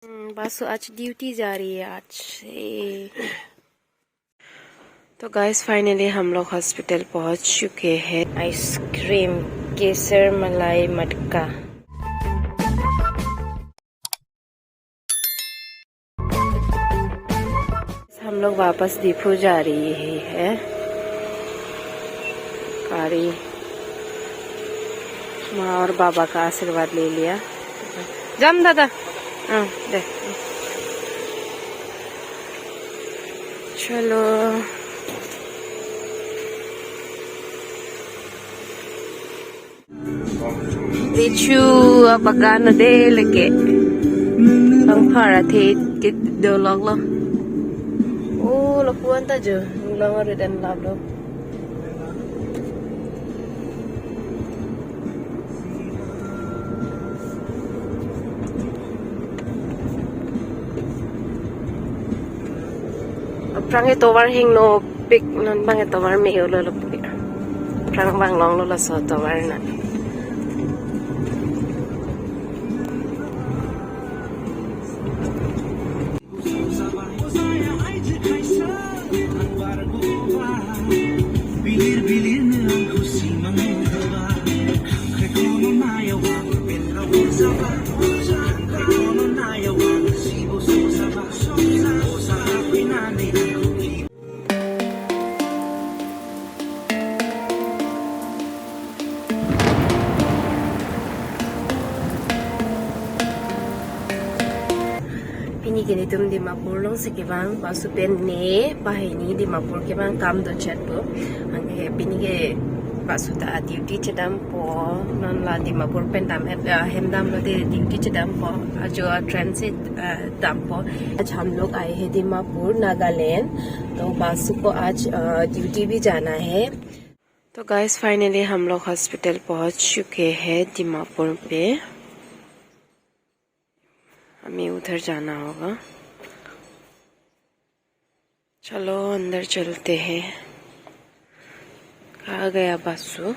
बासु आज ड्यूटी जा रही है आज से। तो गाइस फाइनली हम लोग हॉस्पिटल पहुंच चुके हैं। आइसक्रीम केसर मलाई मटका। हम लोग वापस दीपू जा रही है। कारी माँ और बाबा का आशीर्वाद ले लिया। जम दादा दे चलो Bichu apakah nade leke ang para the kit do log lo. Oh lo puan ta jo long ore dan lab lo. Prang ito war hing no pick non bang ito war me ulo lo pi. Prang bang long lo la so to war na. Ini gini tum di Dimapur long sekibang pasupen ne pahini Dimapur kibang kam do chat po angge pini ke pasuta duty chadam po non la Dimapur pen dam hemdam lo de duty chadam po जो transit दम po आज हम लोग आए हैं दीमापुर नागालैंड। तो बासु को आज ड्यूटी भी जाना है। तो गाइस फाइनली हम लोग हॉस्पिटल पहुंच चुके हैं दीमापुर पे। हमें उधर जाना होगा। चलो अंदर चलते हैं। कहाँ गया बासु?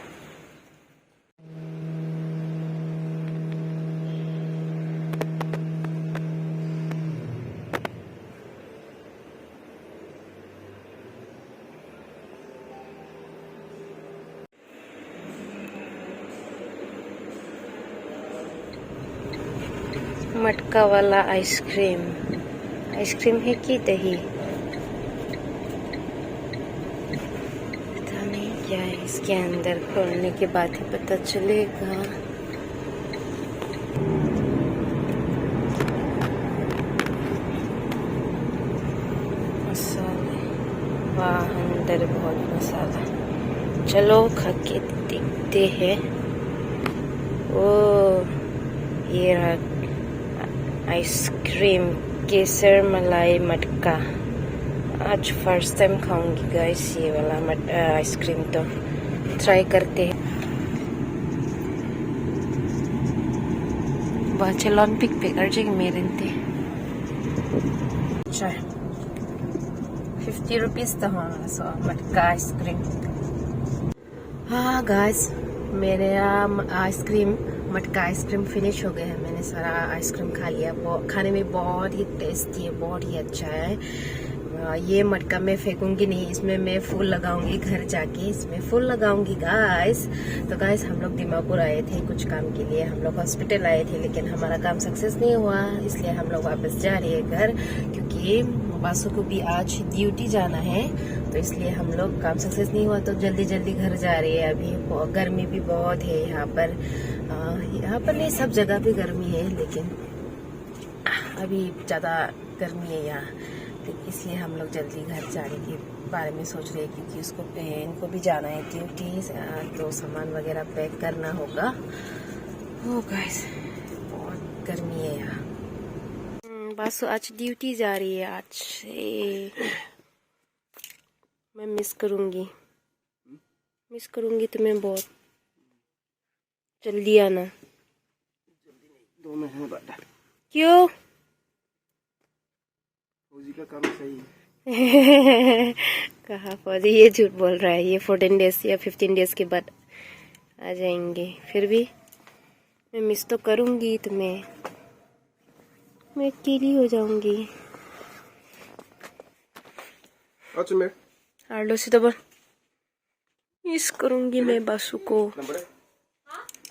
मटका वाला आइसक्रीम है कि दही पता नहीं क्या है। इसके अंदर खोलने के बाद ही पता चलेगा। मसाले वाह अंदर बहुत मसाला। चलो खा के देखते हैं। ओ ये रहा आइसक्रीम केसर मलाई मटका। आज फर्स्ट टाइम खाऊंगी गाइस ये वाला आइसक्रीम। तो ट्राई करते हैं। बाचेलॉन पिक पेकर जग मेरे थे 50 रुपीज तो होना सो मटका आइसक्रीम। हाँ गाइस मेरे आइसक्रीम मटका आइसक्रीम फिनिश हो गया है। मैंने सारा आइसक्रीम खा लिया। खाने में बहुत ही टेस्टी है, बहुत ही अच्छा है। ये मटका मैं फेंकूंगी नहीं, इसमें मैं फूल लगाऊंगी घर जाके। इसमें फूल लगाऊंगी गाइस। तो गाइस हम लोग दीमापुर आए थे कुछ काम के लिए। हम लोग हॉस्पिटल आए थे लेकिन हमारा काम सक्सेस नहीं हुआ, इसलिए हम लोग वापस जा रहे हैं घर। क्योंकि बासु को भी आज ड्यूटी जाना है, तो इसलिए हम लोग काम सक्सेस नहीं हुआ तो जल्दी जल्दी घर जा रहे हैं। अभी गर्मी भी बहुत है यहाँ पर। नहीं सब जगह पे गर्मी है लेकिन अभी ज्यादा गर्मी है यहाँ, तो इसलिए हम लोग जल्दी घर जाने के बारे में सोच रहे हैं। क्योंकि उसको इनको भी जाना है ड्यूटी, तो सामान वगैरह पैक करना होगा। ओ गाइस बहुत गर्मी है यहाँ। बासु आज ड्यूटी जा रही है आज से। मैं मिस करूंगी तुम्हें बहुत। जल्दी आना। 2 महीने बाद। क्यों? फौजी का काम सही कहा फौजी? ये झूठ बोल रहा है। ये 14 डेज या 15 डेज के बाद आ जाएंगे। फिर भी मैं मिस तो करूंगी तुम्हें। मैं अकेली हो जाऊंगी। अच्छा मैं आर्लो से तो बोल मिस करूंगी मैं बासु को।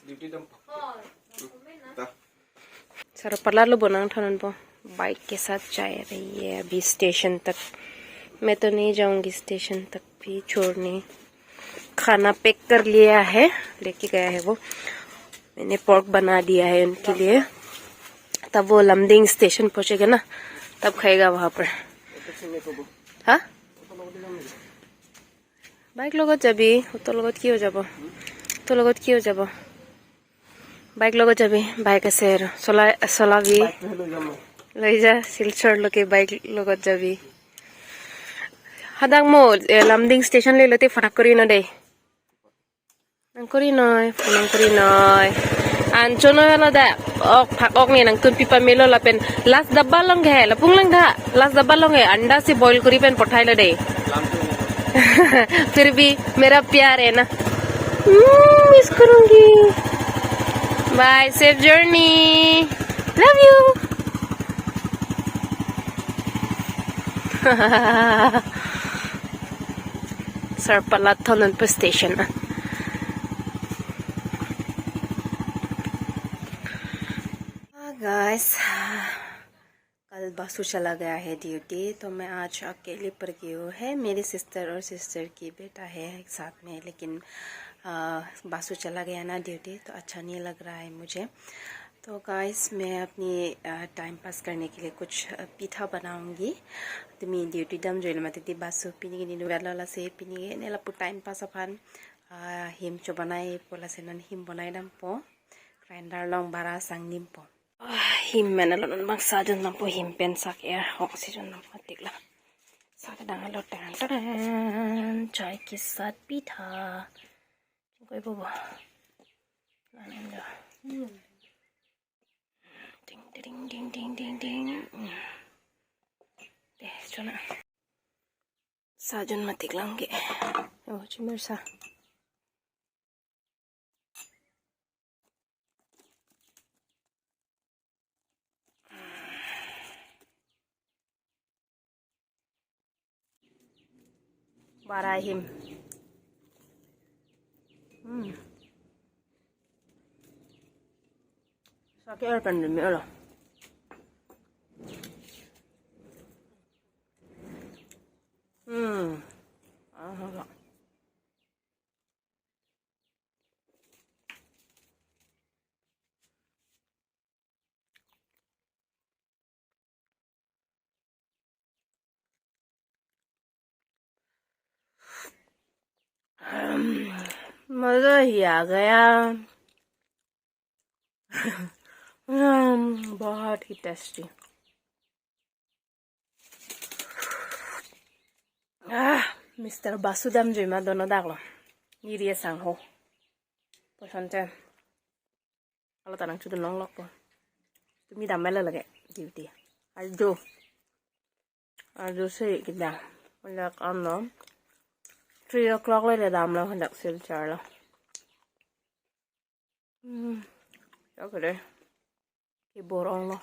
ड्यूटी दम सर पला लो बनाऊं ठनन पो बाइक के साथ जा रही है अभी स्टेशन तक। मैं तो नहीं जाऊंगी स्टेशन तक भी छोड़ने। खाना पैक कर लिया है, लेके गया है वो। मैंने पोर्क बना दिया है उनके लिए। तब वो लमडिंग स्टेशन पहुंचेगा ना, तब खाएगा वहां पर। हाँ बाइक লগত যাবি তোর লগত কি যাব তোর লগত কি যাব বাইক লগত যাবি বাইক আছে আৰু চলাবি লৈ যা শিলচৰলৈকে বাইক লগত যাবি হাদাং মো লামডিং স্টেশন লৈ লতে ফটাক কৰি ন দেই কৰি নয় ফোন কৰি নয় আনচনো আলাদা ok phak ok ni nang tun pipa melo la pen las dabba long he la pung lang da las dabba long he अंडा से बॉईल करी पेन पठाई ले दे फिर भी मेरा प्यार है ना। मिस करूंगी। Bye safe journey love you. Sir पला थोनन पे स्टेशन गाइस कल बासु चला गया है ड्यूटी, तो मैं आज अकेले पर गई हूँ। है मेरी सिस्टर और सिस्टर की बेटा है एक साथ में, लेकिन बासु चला गया ना ड्यूटी, तो अच्छा नहीं लग रहा है मुझे। तो गाइस मैं अपनी टाइम पास करने के लिए कुछ पीठा बनाऊंगी। तो मैं ड्यूटी दम जो मत बासु पिनी नुला से पिनी नेला टाइम पास अपन हिम चो बनाए पोला से नन हिम बनाए दम पो ग्राइंडर लॉन्ग बारा सांग निम पो हिम मैंने लोन बंग साजन नंपो हिम पेन साक एयर ऑक्सीजन नंपो तिकला साथ डांगलो टन चाय के साथ पीठा कोई बोबो डिंग डिंग डिंग डिंग डिंग डिंग दे चुना साजन मत तिकलांगे ओ चिमरसा Barahim. Sakit air pandemi lah. Ah. मजा ही आ गया। बहुत ही टेस्टी। मिस्टर बासुदाम जुमा दोनों दागलो निरिया सांग हो पसंद kalau tanang sudah nonglok po tumi damai lagi gitu arjo sih kita hendak 3 o'clockเลยดำแล้วhendak silchar lah oke deh borong loh